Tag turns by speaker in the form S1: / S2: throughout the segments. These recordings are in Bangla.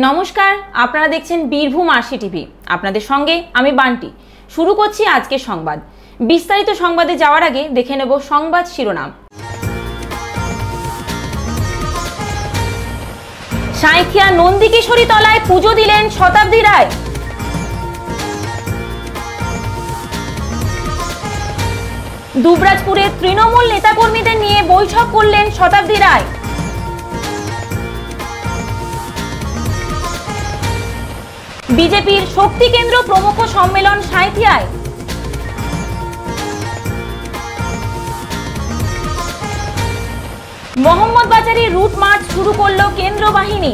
S1: নমস্কার, আপনারা দেখছেন বীরভূম আরসি টিভি। আপনাদের সঙ্গে আমি বান্টি। শুরু করছি আজকের সংবাদ। বিস্তারিত সংবাদে যাওয়ার আগে দেখে নেব সংবাদ শিরোনাম। সাঁইথিয়া নন্দিকেশ্বরী তলায় পুজো দিলেন শতাব্দী রায়। দুবরাজপুরে তৃণমূল নেতাকর্মীদের নিয়ে বৈঠক করলেন শতাব্দী রায়। বিজেপির শক্তি কেন্দ্র প্রমুখ সম্মেলন সাঁইথিয়ায়। মোহাম্মদ বাজারে রুট মার্চ শুরু করল কেন্দ্র বাহিনী।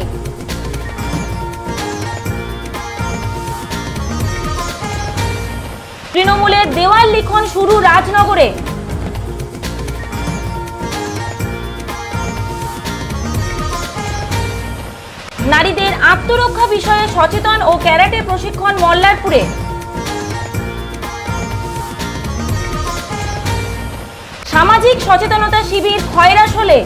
S1: তৃণমূলের দেওয়াল লিখন শুরু রাজনগরে। নারীদের আত্মরক্ষা বিষয়ে সচেতন ও ক্যারাটে প্রশিক্ষণ মল্লারপুরে। সামাজিক সচেতনতা শিবির খয়রাশোলে।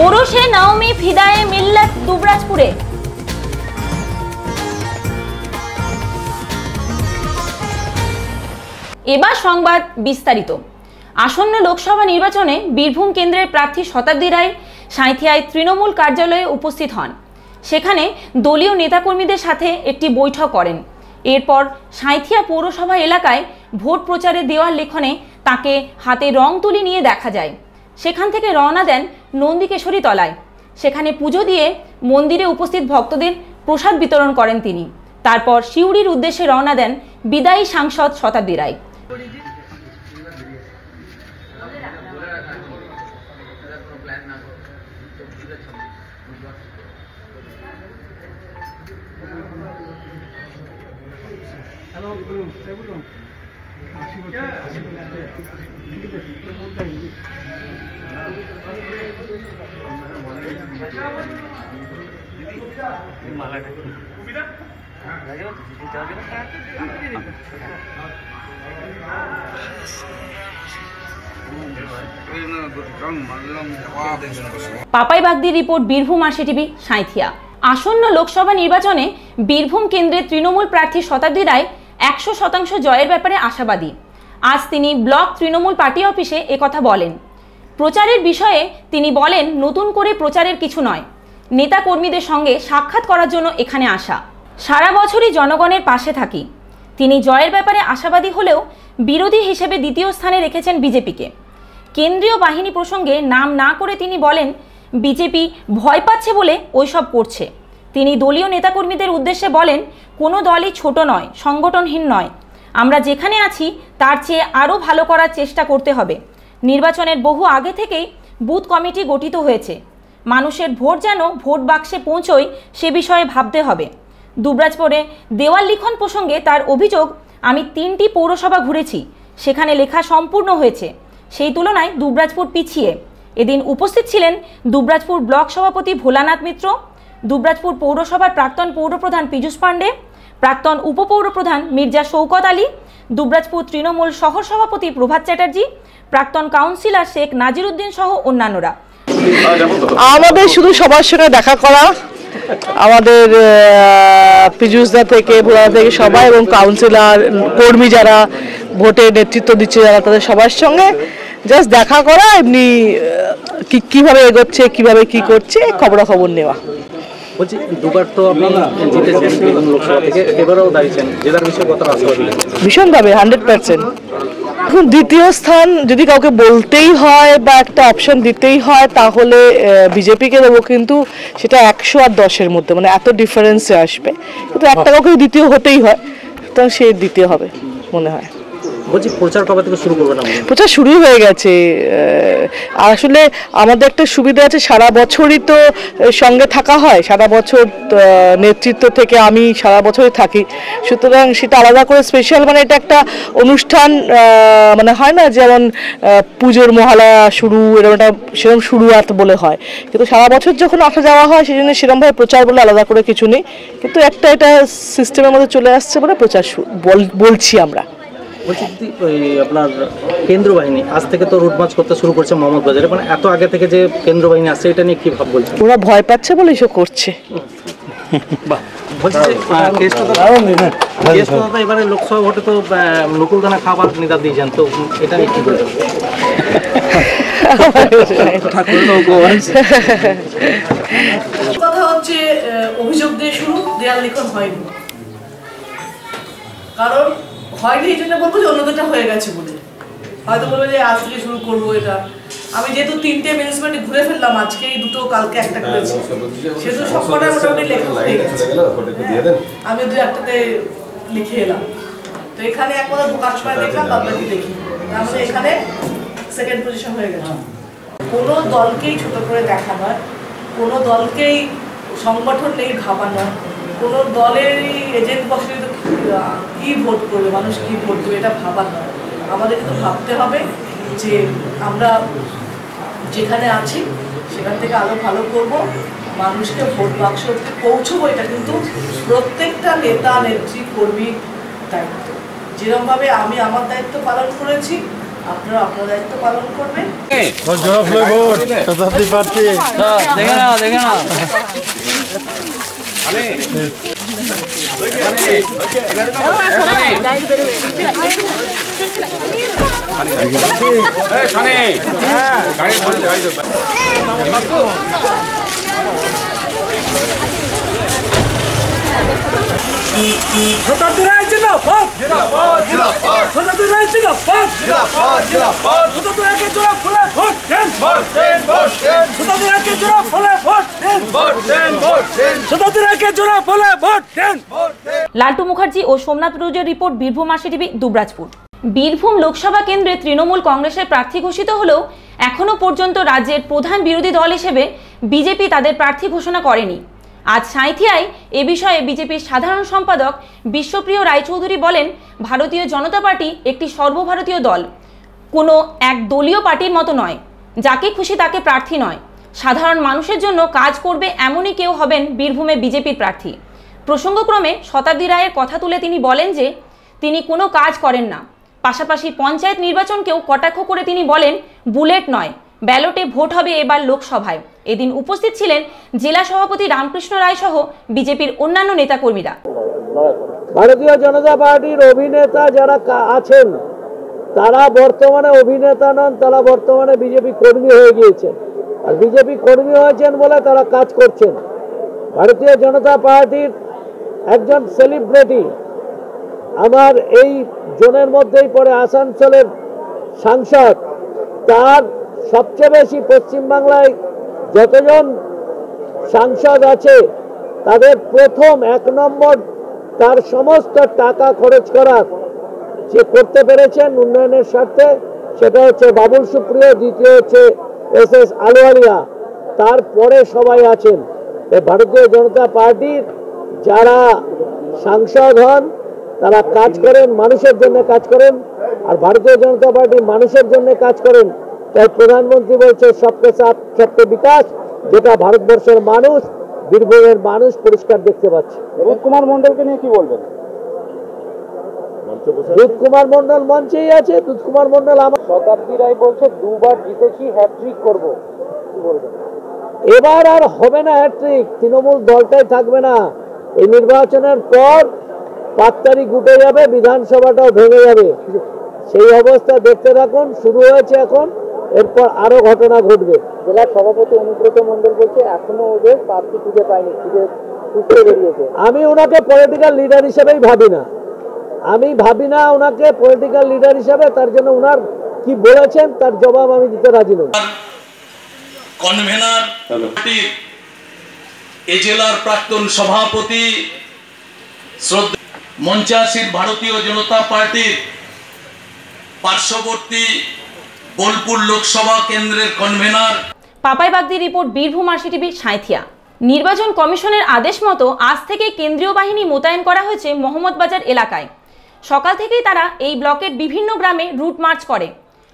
S1: ওরসে নাওমি ফিদায়ে মিল্লাত দুবরাজপুরে। এবার সংবাদ বিস্তারিত। আসন্ন লোকসভা নির্বাচনে বীরভূম কেন্দ্রের প্রার্থী শতাব্দী রায় সাঁইথিয়ায় তৃণমূল কার্যালয়ে উপস্থিত হন। সেখানে দলীয় নেতাকর্মীদের সাথে একটি বৈঠক করেন। এরপর সাঁইথিয়া পৌরসভা এলাকায় ভোট প্রচারে দেওয়াল লিখনে তাকে হাতে রং তুলি নিয়ে দেখা যায়। সেখান থেকে রওনা দেন নন্দিকেশ্বরী তলায়। সেখানে পুজো দিয়ে মন্দিরে উপস্থিত ভক্তদের প্রসাদ বিতরণ করেন তিনি। তারপর সিউড়ির উদ্দেশ্যে রওনা দেন বিদায়ী সাংসদ শতাব্দী রায়। পাপাই বাগদির report, Birbhum RC TV, Sainthia. আসন্ন লোকসভা নির্বাচনে বীরভূম কেন্দ্রের তৃণমূল প্রার্থী শতাব্দী রায় 100% জয়ের ব্যাপারে আশাবাদী। আজ তিনি ব্লক তৃণমূল পার্টি অফিসে একথা বলেন। প্রচারের বিষয়ে তিনি বলেন, নতুন করে প্রচারের কিছু নয়, নেতা কর্মীদের সঙ্গে সাক্ষাৎ করার জন্য এখানে আসা। সারা বছরই জনগণের পাশে থাকি। তিনি জয়ের ব্যাপারে আশাবাদী হলেও বিরোধী হিসেবে দ্বিতীয় স্থানে রেখেছেন বিজেপিকে। কেন্দ্রীয় বাহিনী প্রসঙ্গে নাম না করে তিনি বলেন, বিজেপি ভয় পাচ্ছে বলে ওইসব করছে। তিনি দলীয় নেতাকর্মীদের উদ্দেশ্যে বলেন, কোনো দলই ছোট নয়, সংগঠনহীন নয়। আমরা যেখানে আছি তার চেয়ে আরও ভালো করার চেষ্টা করতে হবে। নির্বাচনের বহু আগে থেকেই বুথ কমিটি গঠিত হয়েছে। মানুষের ভোট যেন ভোট বাক্সে পৌঁছয় সে বিষয়ে ভাবতে হবে। দুবরাজপুরে দেওয়াল লিখন প্রসঙ্গে তার অভিযোগ, আমি 3টি পৌরসভা ঘুরেছি, সেখানে লেখা সম্পূর্ণ হয়েছে। সেই তুলনায় দুবরাজপুর পিছিয়ে। এদিন উপস্থিত ছিলেন দুবরাজপুর ব্লক সভাপতি ভোলানাথ মিত্র, দুবরাজপুর পৌরসভার প্রাক্তন পৌরপ্রধান পীযূষ পাণ্ডে, প্রাক্তন উপপৌরপ্রধান মির্জা শওকত আলী, দুবরাজপুর তৃণমূল শহর সভাপতি প্রভাত চ্যাটার্জি, প্রাক্তন কাউন্সিলর শেখ নাজিরউদ্দিন সহ অন্যান্যরা।
S2: আমাদের শুধু সবার সঙ্গে দেখা করা, আমাদের পীযূষদা থেকে ভোলা থেকে সবাই এবং কাউন্সিলর কর্মী যারা ভোটে নেতৃত্ব দিচ্ছে যারা, তাদের সবার সঙ্গে জাস্ট দেখা করা, এমনি কিভাবে এগোচ্ছে, কিভাবে কি করছে খবরাখবর নেওয়া।
S3: বলছি, দুবার তো আপনি জিতেছেন লোকসভা থেকে, এবারেও দাঁড়িয়েছেন, জেলার বিষয়ে কত আশাবাদী?
S2: ভীষণভাবে 100%। এখন দ্বিতীয় স্থান যদি কাউকে বলতেই হয় বা একটা অপশন দিতেই হয় তাহলে বিজেপিকে দেবো, কিন্তু সেটা 100 আর 10-এর মধ্যে, মানে এত ডিফারেন্সে আসবে। কিন্তু একটা কাউকে দ্বিতীয় হতেই হয়, তো সে দ্বিতীয় হবে মনে হয়।
S3: বলছি, প্রচার কবে থেকে শুরু করবেন?
S2: প্রচার শুরু হয়ে গেছে। আর আসলে আমাদের একটা সুবিধা আছে, সারা বছরই তো সঙ্গে থাকা হয়, সারা বছর নেতৃত্ব থেকে আমি সারা বছরই থাকি, সুতরাং সেটা আলাদা করে স্পেশাল, মানে এটা একটা অনুষ্ঠান, মানে হয় না যেমন পুজোর মহালয়া শুরু, এরকম একটা সেরকম শুরুয়াত বলে হয়, কিন্তু সারা বছর যখন আসা যাওয়া হয় সেই জন্য সেরকমভাবে প্রচার বলে আলাদা করে কিছু নেই, কিন্তু একটা এটা সিস্টেমের মধ্যে চলে আসছে বলে প্রচার বলছি আমরা।
S3: বলছি যদি আপনার কেন্দ্র বাহিনী আজ থেকে তো রুট মার্চ করতে শুরু করছে মোহাম্মদ বাজারে, মানে এত আগে থেকে যে কেন্দ্র বাহিনী আসছে এটা নিয়ে কি ভাব বলছেন?
S2: ওরা ভয় পাচ্ছে বলে এসব করছে।
S3: বলছি এবারে লোকসভা ভোটে তো নকুলদানা খাবার নিদার দিয়েছেন, তো এটা নিয়ে কি বলছেন?
S4: কথা হচ্ছে অভিযোগ দিয়ে শুরু, দেয়াল লিখন হয়নি। কারণ হয়নি এই জন্য বলবো যে অন্যদেরটা হয়ে গেছে বলে, হয়তো বলবে যে আজ থেকে শুরু করবো এটা। আমি যেহেতু 3টে মিউনিসিপ্যালিটি ঘুরে ফেললাম, আজকে এই 2টো, কালকে একটা করেছি, সেহেতু সবকটা মোটামুটি লেখা হয়ে গেছে। আমি 2-1টাতে লিখে এলাম, তো এখানে একবার ঢোকার সময় দেখলাম, বাদবাকি দেখি, তাহলে এখানে সেকেন্ড পজিশন হয়ে গেছে। কোনো দলকেই ছোট করে দেখা নয়, কোনো দলকেই সংগঠন নেই ভাবা নয়, কোনো দলেরই এজেন্ট বসে কি ভোট করবে, মানুষ কি ভোট দেবে এটা ভাবা নয়। আমাদের কিন্তু ভাবতে হবে যে আমরা যেখানে আছি সেখান থেকে আরো ভালো করব, মানুষকে ভোট বাক্স অবধি পৌঁছবো। এটা কিন্তু প্রত্যেকটা নেতা নেত্রী কর্মীর দায়িত্ব। যেরকমভাবে আমি আমার দায়িত্ব পালন করেছি, আপনারা আপনার দায়িত্ব পালন করবেন।
S1: লালটু মুখার্জি ও সোমনাথ রোজের report, Birbhum RC TV, Dubrajpur. Birbhum Lok Sabha কেন্দ্রে তৃণমূল কংগ্রেসের প্রার্থী ঘোষিত হলেও এখনও পর্যন্ত রাজ্যের প্রধান বিরোধী দল হিসেবে বিজেপি তাদের প্রার্থী ঘোষণা করেনি। আজ সাঁইথিয়ায় এ বিষয়ে বিজেপির সাধারণ সম্পাদক বিশ্বপ্রিয় রায়চৌধুরী বলেন, ভারতীয় জনতা পার্টি একটি সর্বভারতীয় দল, কোনো এক দলীয় পার্টির মতো নয়। যাকে খুশি তাকে প্রার্থী নয়, সাধারণ মানুষের জন্য কাজ করবে এমনই কেউ হবেন বীরভূমে বিজেপির প্রার্থী। প্রসঙ্গক্রমে শতাব্দী রায়ের কথা তুলে তিনি বলেন যে তিনি কোনো কাজ করেন না। পাশাপাশি পঞ্চায়েত নির্বাচনকেও কটাক্ষ করে তিনি বলেন, বুলেট নয়, ব্যালটে ভোট হবে এবার লোকসভায়। এদিন উপস্থিত ছিলেন জেলা সভাপতি রামকৃষ্ণ রায় সহ বিজেপির অন্যান্য নেতাকর্মীরা।
S5: ভারতীয় জনতা পার্টির অভিনেতা যারা আছেন তারা বর্তমানে অভিনেতা নন, তারা বর্তমানে বিজেপি কর্মী হয়ে গিয়েছেন। আর বিজেপি কর্মী হয়েছেন বলে তারা কাজ করছেন। ভারতীয় জনতা পার্টির একজন সেলিব্রিটি, আমার এই জোনের মধ্যেই পড়ে আসানসোলের সাংসদ, তার সবচেয়ে বেশি পশ্চিমবাংলায় যতজন সাংসদ আছে তাদের প্রথম 1 নম্বর তার সমস্ত টাকা খরচ করার যে করতে পেরেছেন উন্নয়নের স্বার্থে, সেটা হচ্ছে বাবুল সুপ্রিয়, দ্বিতীয় হচ্ছে SS আলুওয়ালিয়া, তারপরে সবাই আছেন। ভারতীয় জনতা পার্টির যারা সাংসদ হন তারা কাজ করেন, মানুষের জন্য কাজ করেন। আর ভারতীয় জনতা পার্টি মানুষের জন্য কাজ করেন, তাই প্রধানমন্ত্রী বলছে সবকে সাথ সবকে বিকাশ, যেটা ভারতবর্ষের মানুষ, বীরভূমের মানুষ পরিষ্কার দেখতে পাচ্ছে।
S3: রূপ কুমার মন্ডলকে নিয়ে কি বলবেন?
S5: দুধ কুমার মন্ডল মঞ্চেই আছে। দুধ কুমার মন্ডল আমার,
S3: শতাব্দী রায় বলছে 2বার জিতেছি, হ্যাট্রিক করবো, কি বলবেন?
S5: এবার আর হবে না হ্যাট্রিক, তৃণমূল দলটাই থাকবে না। এই নির্বাচনের পর 5 তারিখ উঠে যাবে, বিধানসভাটাও ভেঙে যাবে। সেই অবস্থা দেখতে থাকুন, শুরু হয়েছে এখন, এরপর আরো ঘটনা ঘটবে।
S3: জেলা সভাপতি অনুব্রত মন্ডল বলছে এখনো ওদের প্রার্থী খুঁজে পায়নি, খুঁজে বেরিয়েছে।
S5: আমি ওনাকে পলিটিক্যাল লিডার হিসেবেই ভাবি না, আমি ভাবি না ওনাকে পলিটিক্যাল লিডার হিসেবে। তার জন্য ওনার কি বলেছেন তার জবাব আমি দিতে রাজি নই।
S6: কনভেনার এ জেলার প্রাক্তন সভাপতি মঞ্চাসীন ভারতীয় জনতা পার্টির পার্শ্ববর্তী বোলপুর লোকসভা কেন্দ্রের কনভেনার।
S1: পাপাই বাগদির report, Birbhum RC TV, Sainthia. নির্বাচন কমিশনের আদেশ মতো আজ থেকে কেন্দ্রীয় বাহিনী মোতায়েন করা হয়েছে মোহাম্মদবাজার এলাকায়। সকাল থেকেই তারা এই ব্লকের বিভিন্ন গ্রামে রুট মার্চ করে।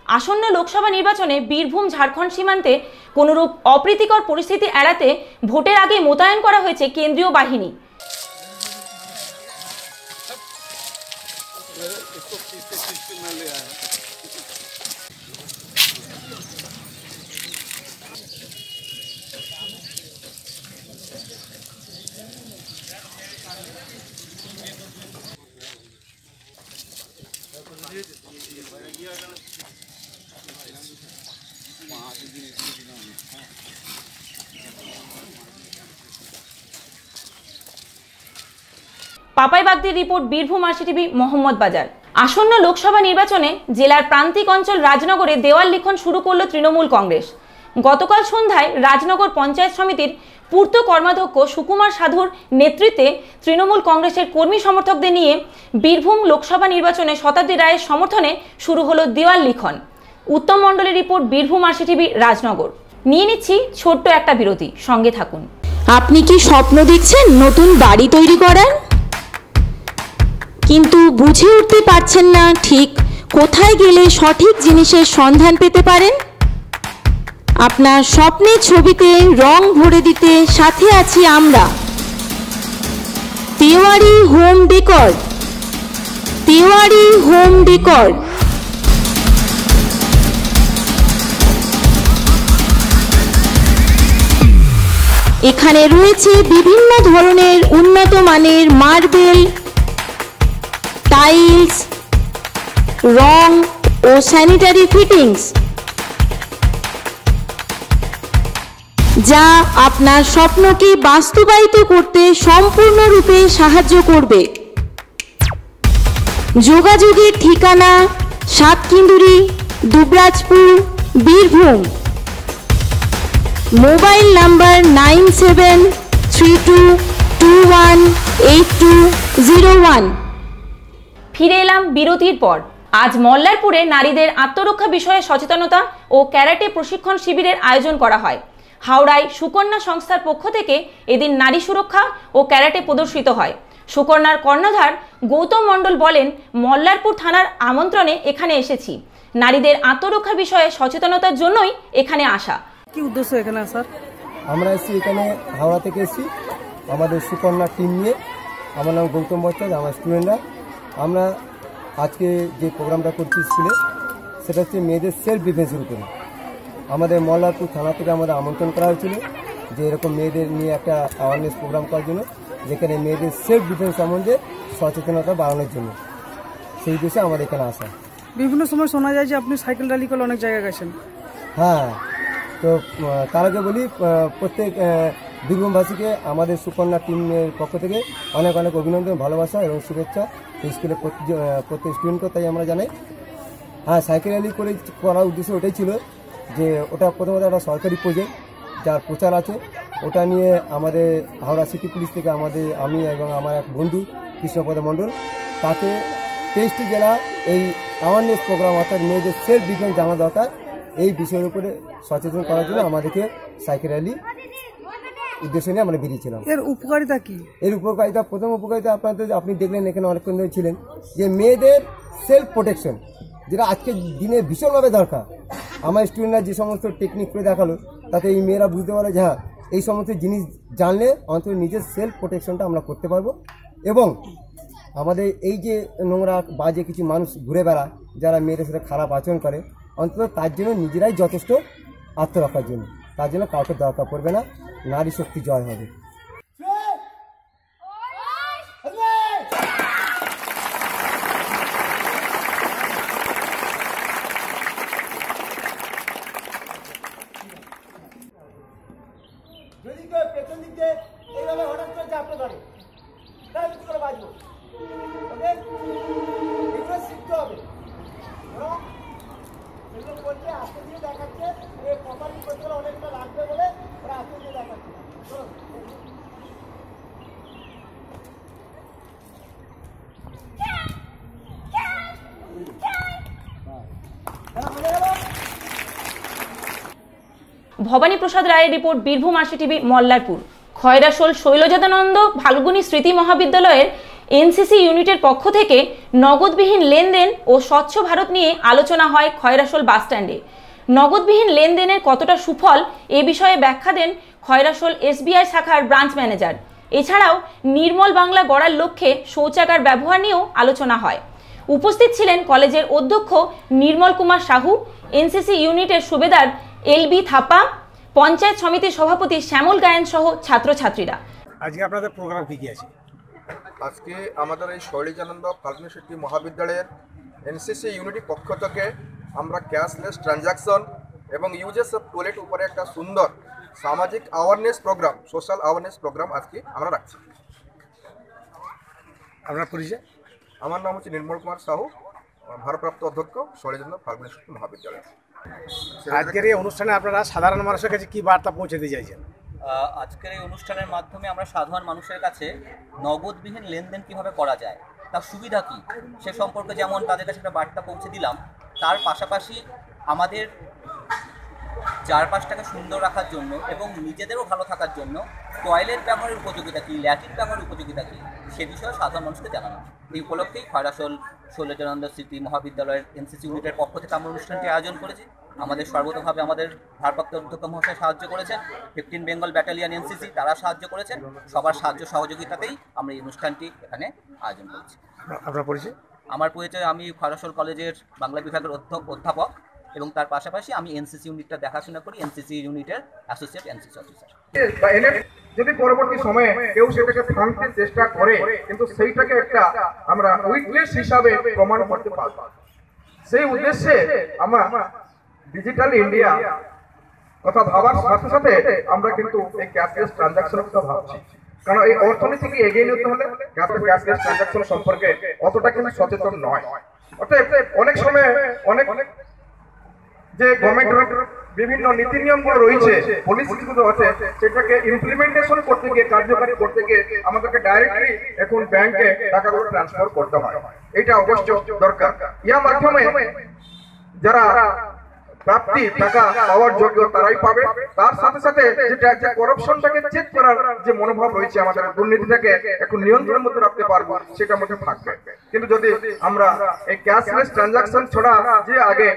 S1: আসন্ন লোকসভা নির্বাচনে বীরভূম ঝাড়খণ্ড সীমান্তে কোনোরূপ অপ্রীতিকর পরিস্থিতি এড়াতে ভোটের আগে মোতায়েন করা হয়েছে কেন্দ্রীয় বাহিনী। পাপাই বাগদির রিপোর্ট, বীরভূম আরসিটিভি, মোহাম্মদ বাজার। আসন্ন লোকসভা নির্বাচনে জেলার প্রান্তিক অঞ্চল রাজনগরে দেওয়াল লিখন শুরু করল তৃণমূল কংগ্রেস। গতকাল সন্ধ্যায় রাজনগর পঞ্চায়েত সমিতির পূর্ত কর্মাধ্যক্ষ সুকুমার সাধুর নেতৃত্বে তৃণমূল কংগ্রেসের কর্মী সমর্থকদের নিয়ে বীরভূম লোকসভা নির্বাচনে শতাব্দী রায়ের সমর্থনে শুরু হলো দেওয়াল লিখন। উত্তম মণ্ডলের রিপোর্ট, বীরভূম আরসিটিভি, রাজনগর। নিয়ে নিচ্ছি ছোট্ট একটা বিরতি, সঙ্গে থাকুন।
S7: আপনি কি স্বপ্ন দেখছেন নতুন বাড়ি তৈরি করার, কিন্তু বুঝে উঠতে পারছেন না ঠিক কোথায় গেলে সঠিক জিনিসের সন্ধান পেতে পারেন? আপনার স্বপ্নের ছবিতে রং ভরে দিতে সাথে আছি আমরা, Tewari home decor. Tewari home decor এখানে রয়েছে বিভিন্ন ধরনের উন্নত মানের মার্বেল, টাইলস, রং ও স্যানিটারি ফিটিংস, যা আপনার স্বপ্নকে বাস্তবায়িত করতে সম্পূর্ণরূপে সাহায্য করবে। যোগাযোগের ঠিকানা সাতকিন্দুরি, দুবরাজপুর, বীরভূম। Mobile number 9732218201।
S1: ফিরে এলাম বিরতির পর। আজ মল্লারপুরে নারীদের আত্মরক্ষা বিষয়ে সচেতনতা ও ক্যারাটে প্রশিক্ষণ শিবিরের আয়োজন করা হয়। হাওড়ায় সুকন্যা সংস্থার পক্ষ থেকে এদিন নারী সুরক্ষা ও ক্যারাটে প্রদর্শিত হয়। সুকন্যার কর্ণধার গৌতম মণ্ডল বলেন, মল্লারপুর থানার আমন্ত্রণে এখানে এসেছি। নারীদের আত্মরক্ষা বিষয়ে সচেতনতার জন্যই এখানে আসা।
S8: কি উদ্দেশ্য এখানে আসার?
S9: আমরা এসেছি এখানে হাওড়া থেকে এসেছি আমাদের সুকন্যা টিম নিয়ে। আমার নাম গৌতম ভট্টাচার্য, আমার স্টুডেন্টরা। আমরা আজকে যে প্রোগ্রামটা করছি স্কুলে, সেটা হচ্ছে মেয়েদের সেলফ ডিফেন্সের উপরে। আমাদের মল্লারপুর থানা থেকে আমাদের আমন্ত্রণ করা হয়েছিল যে এরকম মেয়েদের নিয়ে একটা অ্যাওয়ারনেস প্রোগ্রাম করার জন্য, যেখানে মেয়েদের সেলফ ডিফেন্স সম্বন্ধে সচেতনতা বাড়ানোর জন্য। সেই উদ্দেশ্যে আমাদের এখানে আসা।
S8: বিভিন্ন সময় শোনা যায় যে আপনি সাইকেল র্যালি করে অনেক জায়গায় গেছেন।
S9: হ্যাঁ, তো তার আগে বলি, প্রত্যেক বীরভূমবাসীকে আমাদের সুকন্যা টিমের পক্ষ থেকে অনেক অনেক অভিনন্দন, ভালোবাসা এবং শুভেচ্ছা। স্কুলের প্রত্যেক স্টুডেন্টকে তাই আমরা জানাই। হ্যাঁ, সাইকেল র্যালি করে করার উদ্দেশ্য ওটাই ছিল যে ওটা প্রথমত একটা সরকারি প্রজেক্ট যার প্রচার আছে। ওটা নিয়ে আমাদের হাওড়া সিটি পুলিশ থেকে আমি এবং আমার এক বন্ধু কৃষ্ণপদ মণ্ডল, তাকে 23টি জেলা এই অ্যাওয়ারনেস প্রোগ্রাম, অর্থাৎ মেয়েদের সেলফ ডিফেন্স জানা দরকার, এই বিষয়ের উপরে সচেতন করার জন্য আমাদেরকে সাইকেল র্যালি উদ্দেশ্য নিয়ে আমরা বেরিয়েছিলাম।
S8: এর উপকারিতা কি?
S9: এর উপকারিতা, প্রথম উপকারিতা আপনি দেখলেন এখানে অনেকক্ষণ ধরে ছিলেন, যে মেয়েদের সেলফ প্রোটেকশন, যেটা আজকের দিনে ভীষণভাবে দরকার। আমার স্টুডেন্টরা যে সমস্ত টেকনিক করে দেখালো, তাতে এই মেয়েরা বুঝতে পারে যে হ্যাঁ, এই সমস্ত জিনিস জানলে অন্তত নিজের সেলফ প্রোটেকশনটা আমরা করতে পারবো। এবং আমাদের এই যে নোংরা বাজে কিছু মানুষ ঘুরে বেড়ায়, যারা মেয়েদের সাথে খারাপ আচরণ করে, অন্তত তার জন্য নিজেরাই যথেষ্ট আত্মরক্ষার জন্য, তার জন্য কাউকে দরকার পড়বে না। নারী শক্তি জয় হবে। যদি কেউ পেছন দিক দিয়ে এইভাবে হঠাৎ করে চাপড়ে ধরে, তাহলে কি করে বাঁচবো? ওকে, এগুলো শিখতে হবে। এগুলো বলছে আস্তে দিয়ে দেখাচ্ছে, এই প্রপারলি করতে গেলে অনেকটা লাগবে বলে ওরা আস্তে দিয়ে দেখাচ্ছে।
S1: ভবানী প্রসাদ রায়ের রিপোর্ট, বীরভূম আরসিটিভি, মল্লারপুর। খয়রাশোল শৈলজাদানন্দ ফাল্গুনী স্মৃতি মহাবিদ্যালয়ের এনসিসি ইউনিটের পক্ষ থেকে নগদবিহীন লেনদেন ও স্বচ্ছ ভারত নিয়ে আলোচনা হয় খয়রাশোল বাসস্ট্যান্ডে। নগদবিহীন লেনদেনের কতটা সুফল এ বিষয়ে ব্যাখ্যা দেন খয়রাশোল এসবিআই শাখার ব্রাঞ্চ ম্যানেজার। এছাড়াও নির্মল বাংলা গড়ার লক্ষ্যে শৌচাগার ব্যবহার নিয়েও আলোচনা হয়। উপস্থিত ছিলেন কলেজের অধ্যক্ষ নির্মল কুমার সাহু, এনসিসি ইউনিটের সুবেদার এলবি থাপা, পঞ্চায়েত সমিতির সভাপতি শ্যামল গায়েন সহ ছাত্রছাত্রীরা।
S10: আজকে আপনাদের প্রোগ্রাম কি আছে?
S11: আজকে আমাদের এই শৈলজানন্দ ফাল্গুনী সেট্টি মহাবিদ্যালয়ের এনসিসি ইউনিটি পক্ষ থেকে আমরা ক্যাশলেস ট্রানজাকশন এবং ইউজেস অফ টয়লেট উপরে একটা সুন্দর সামাজিক awareness program, social awareness program আজকে আমরা রাখছি।
S10: আপনার পরিচয়?
S11: আমার নাম হচ্ছে নির্মল কুমার সাহু, ভারপ্রাপ্ত অধ্যক্ষ শৈলজানন্দ ফাল্গুনী সেট্টি মহাবিদ্যালয়।
S10: আজকের এই অনুষ্ঠানে আপনারা সাধারণ মানুষের কাছে কি বার্তা পৌঁছে দিতে চাইছেন?
S12: আজকের এই অনুষ্ঠানের মাধ্যমে আমরা সাধারণ মানুষের কাছে নগদবিহীন লেনদেন কিভাবে করা যায়, তার সুবিধা কী, সে সম্পর্কে যেমন তাদের কাছে একটা বার্তা পৌঁছে দিলাম, তার পাশাপাশি আমাদের চারপাশটাকে সুন্দর রাখার জন্য এবং নিজেদেরও ভালো থাকার জন্য টয়লেট ব্যবহারের উপযোগিতা কী, ল্যাট্রিন ব্যবহারের উপযোগিতা কী, সে বিষয়ে সাধারণ মানুষকে জানানো। এই উপলক্ষেই খয়রাশোল শৈলজানন্দ স্মৃতি মহাবিদ্যালয়ের এনসিসি ইউনিটের পক্ষ থেকে আমরা অনুষ্ঠানটি আয়োজন করেছি। আমাদের সর্বতভাবে আমাদের ভারপ্রাপ্ত অধ্যক্ষ মহাশয় সাহায্য করেছেন, 15 বেঙ্গল ব্যাটালিয়ন এনসিসি তারা সাহায্য করেছেন, সবার সাহায্য সহযোগিতাতেই আমরা এই অনুষ্ঠানটি এখানে আয়োজন করেছি।
S10: আপনার পরিচয়?
S12: আমার পরিচয়, আমি খয়রাশোল কলেজের বাংলা বিভাগের অধ্যাপক এবং তার পাশাপাশি আমি এনসিসি ইউনিটটা দেখাশোনা করি, এনসিসি ইউনিটের অ্যাসোসিয়েট এনসিসি অফিসার।
S11: যদি পরবর্তী সময়ে কেউ সেটাকে ভাঙতে চেষ্টা করে, কিন্তু সেইটাকে একটা আমরা উইটনেস হিসাবে প্রমাণ করতে পারব, সেই উদ্দেশ্যে আমরা ডিজিটাল ইন্ডিয়া কথা ভাবার সাথে সাথে আমরা কিন্তু এই ক্যাশলেস ট্রানজাকশনের কথা ভাবছি। কারণ এই অর্থনীতিকে এগিয়ে নিতে হলে ক্যাশলেস ট্রানজাকশন সম্পর্কে অতটা কিন্তু সচেতন নয়। অতএব অনেক সময় অনেক যে গভর্নমেন্টের বিভিন্ন নীতি নিয়মগুলো রয়েছে, পলিসিগুলো আছে, সেটাকে ইমপ্লিমেন্টেশন করতে গিয়ে, কার্যকারী করতে গিয়ে আমাদেরকে ডাইরেক্টলি এখন ব্যাংকে টাকাগুলো ট্রান্সফার করতে হয়। এটা অবশ্য দরকার। ইয়ার মাধ্যমে যারা প্রাপ্তি টাকা পাওয়ার যোগ্য তারাই পাবে, তার সাথে সাথে যেটা যে করাপশনটাকে চেক করার যে মনোভাব রয়েছে, আমাদের দুর্নীতিটাকে এখন নিয়ন্ত্রণের মধ্যে রাখতে পারবো, সেটার মধ্যে থাকবে। কিন্তু যদি আমরা এই ক্যাশলেস ট্রানজাকশন ছাড়া যে আগে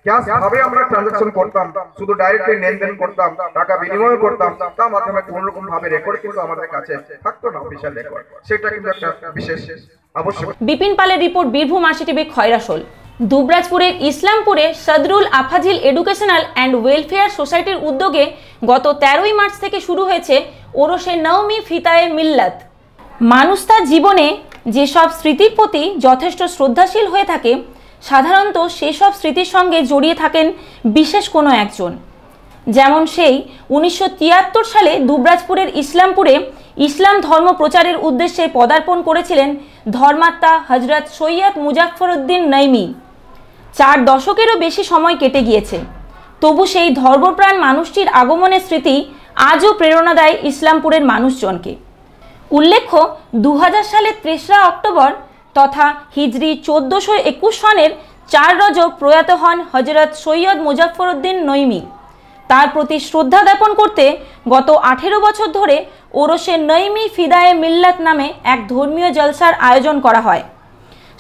S11: ক্যাশ ভাবে আমরা ট্রানজাকশন করতাম, শুধু ডাইরেক্টলি লেনদেন করতাম, টাকা বিনিময় করতাম, তার মাধ্যমে কোন রকম ভাবে রেকর্ড কিন্তু আমাদের কাছে থাকতো না, অফিসিয়াল রেকর্ড, সেটা কিন্তু একটা বিশেষ আবশ্যক।
S1: বিপিন পালের রিপোর্ট, বীরভূম আরসিটিভি, খয়রাশোল। দুবরাজপুরের ইসলামপুরে Sadrul Afazil educational and welfare সোসাইটির উদ্যোগে গত 13ই মার্চ থেকে শুরু হয়েছে ওরসে নওমি ফিতায়ে মিল্লাত। মানুষ তার জীবনে যেসব স্মৃতির প্রতি যথেষ্ট শ্রদ্ধাশীল হয়ে থাকে, সাধারণত সেসব স্মৃতির সঙ্গে জড়িয়ে থাকেন বিশেষ কোনো একজন। যেমন সেই 1973 সালে দুবরাজপুরের ইসলামপুরে ইসলাম ধর্ম প্রচারের উদ্দেশ্যে পদার্পণ করেছিলেন ধর্মাত্মা হজরত সৈয়দ মুজাফফরউদ্দিন নঈমী। 4 দশকেরও বেশি সময় কেটে গিয়েছে, তবু সেই ধর্মপ্রাণ মানুষটির আগমনের স্মৃতি আজও প্রেরণা দেয় ইসলামপুরের মানুষজনকে। উল্লেখ্য, 2000 সালের 3রা অক্টোবর তথা হিজরি 1421 সনের 4 রজব প্রয়াত হন হজরত সৈয়দ মুজাফফরউদ্দিন নঈমী। তার প্রতি শ্রদ্ধা জ্ঞাপন করতে গত 18 বছর ধরে ওরসে নঈমী ফিদায়ে মিল্লাত নামে এক ধর্মীয় জলসার আয়োজন করা হয়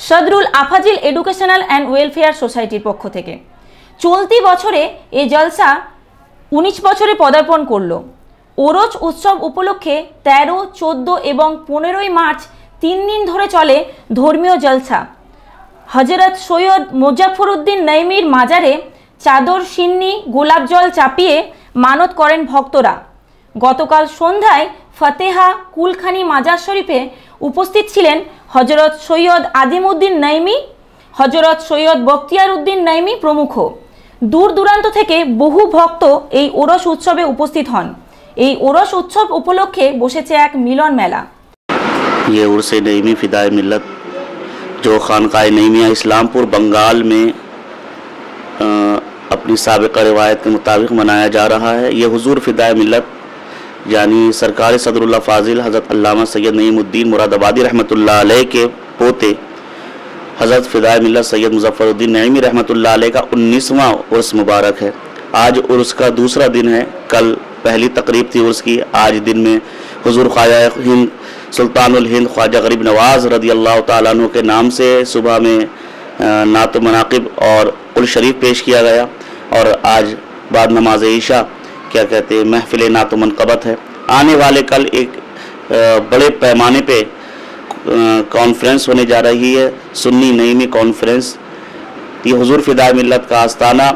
S1: Sadrul Afazil educational and welfare সোসাইটির পক্ষ থেকে। চলতি বছরে এই জলসা 19 বছরে পদার্পণ করল। ওরস উৎসব উপলক্ষে 13, 14 এবং 15ই মার্চ 3 দিন ধরে চলে ধর্মীয় জলসা। হজরত সৈয়দ মুজাফফরউদ্দিন নঈমীর মাজারে চাদর, সিন্নি, গোলাপ জল চাপিয়ে মানত করেন ভক্তরা। গতকাল সন্ধ্যায় ফতেহা কুলখানি মাজার শরীফে উপস্থিত ছিলেন হজরত সৈয়দ আদিমউদ্দিন নঈমী, হজরত সৈয়দ বখতিয়ার উদ্দিন নঈমী প্রমুখ। দূর দূরান্ত থেকে বহু ভক্ত এই ওরস উৎসবে উপস্থিত হন। এই ওরস উৎসব উপলক্ষে বসেছে এক মিলন মেলা।
S13: ये उर्से नईमी फ़िदाए मिल्लत जो खानकाए नईमिया इस्लामपुर बंगाल में अपनी साबिक़ा रिवायत के मुताबिक मनाया जा रहा है। ये हुजूर फ़िदाए मिल्लत यानी सरकार सदरुल्लाह फाजिल हज़रत अल्लामा सैयद नईमुद्दीन मुरादाबादी रहमतुल्लाह अलैह के पोते हज़रत फ़िदाए मिल्लत सैयद मुज़फ़्फ़रुद्दीन नईमी रहमतुल्लाह अलैह का 19वां उर्स मुबारक है। आज उर्स का दूसरा दिन है। कल पहली तकरीब थी उर्स की। आज दिन में हुजूर ख्वाजा हिंद सुल्तानुल हिंद ख्वाजा गरीब नवाज़ रदी अल्लाह तआला अन्हु के नाम से सुबह में नात मनाक़िब और कुल शरीफ पेश किया गया और आज बाद नमाज ईशा क्या कहते हैं महफ़िल नात मनक़बत है। आने वाले कल एक बड़े पैमाने पे कॉन्फ्रेंस होने जा रही है, सुन्नी नईमी कॉन्फ्रेंस। ये हुजूर फिदाए मिल्लत का आस्ताना,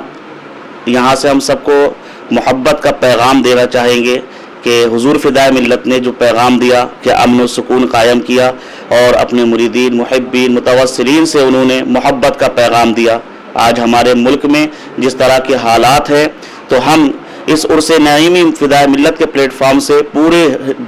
S13: यहाँ से हम सबको मोहब्बत का पैगाम देना चाहेंगे कि हुजूर फिदाए मिल्लत ने जो पैगाम दिया कि अमन व सुकून कायम किया और अपने मुरीदीन, मुहिब्बीन, मुतवस्सिलीन से उन्होंने मोहब्बत का पैगाम दिया। आज हमारे मुल्क में जिस तरह के हालात हैं, तो हम इस उर्स नईमी फिदाए मिल्लत के प्लेटफॉर्म से पूरे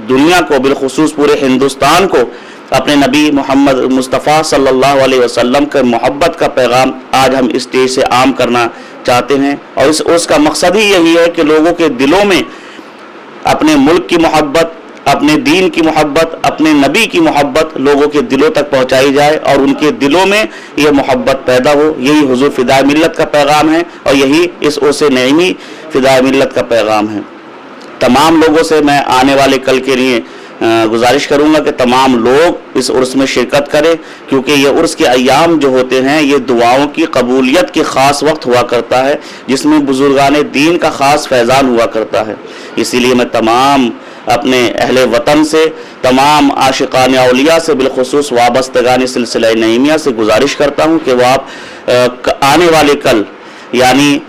S13: दुनिया को, बिलखुसूस पूरे हिंदुस्तान को अपने नबी मोहम्मद मुस्तफ़ा सल्लल्लाहु अलैहि वसल्लम के मोहब्बत का पैगाम आज हम इस स्टेज से आम करना चाहते हैं। और इस उर्स का मकसद ही यही है कि लोगों के दिलों में अपने मुल्क की मोहब्बत, अपने दीन की मोहब्बत, अपने नबी की मोहब्बत लोगों के दिलों तक पहुंचाई जाए और उनके दिलों में ये मोहब्बत पैदा हो। यही हुजूर फिदाए मिल्लत का पैगाम है और यही इस उर्स नईमी फिदाए मिल्लत का पैगाम है। तमाम लोगों से मैं आने वाले कल के लिए गुजारिश करूंगा कि तमाम लोग इस उर्स में शिरकत करें, क्योंकि ये उर्स के अय्याम जो होते हैं ये दुआओं की कबूलियत के ख़ास वक्त हुआ करता है, जिसमें बुजुर्गान दीन का ख़ास फैज़ान हुआ करता है। इसीलिए मैं तमाम अपने अहले वतन से, तमाम आशिकान औलिया से, बिलखुसूस वाबस्तगान सिलसिला नईमिया से गुजारिश करता हूँ कि वो आप आने वाले कल यानी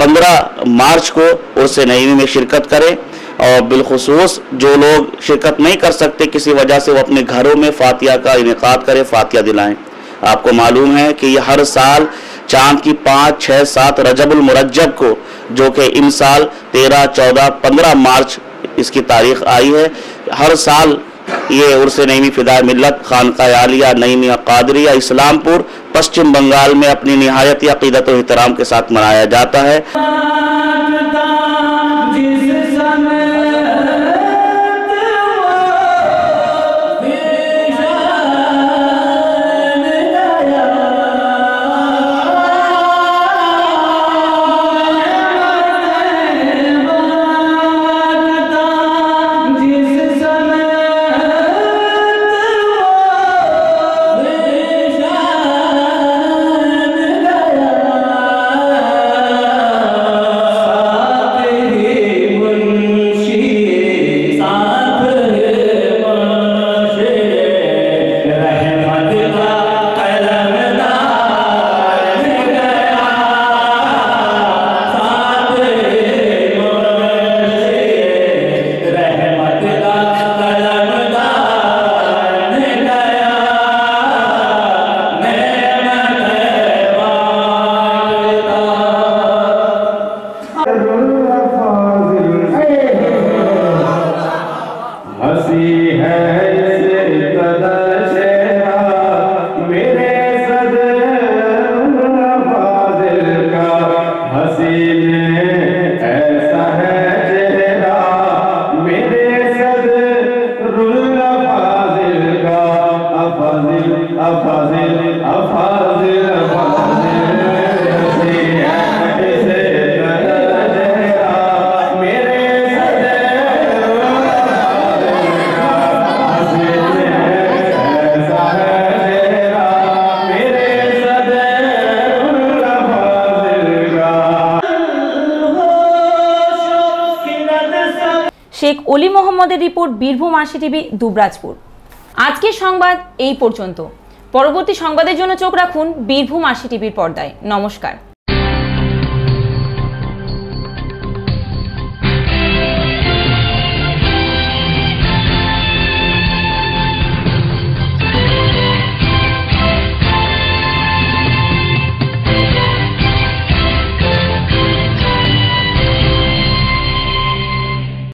S13: 15 मार्च को उर्स नईमी में शिरकत करें। और बिलखुसूस जो लोग शिरकत नहीं कर सकते किसी वजह से, वो अपने घरों में फातिहा का इनेकाद करें, फातिहा दिलाएं। आपको मालूम है कि ये हर साल चाँद की 5, 6, 7 रजबुल मुरज्जब को, जो कि इन साल 13, 14, 15 मार्च इसकी तारीख आई है, हर साल ये उर्स नईमी फिदाए मिल्लत खानकाह आलिया नईमिया कादरिया इस्लामपुर पश्चिम बंगाल में अपनी निहायत अक़ीदत व एहतराम के साथ मनाया जाता है।
S1: শেখ অলি মোহাম্মদের report, Birbhum RC TV, Dubrajpur. আজকের সংবাদ এই পর্যন্ত। পরবর্তী সংবাদের জন্য চোখ রাখুন বীরভূম আরসি টিভির পর্দায়। নমস্কার।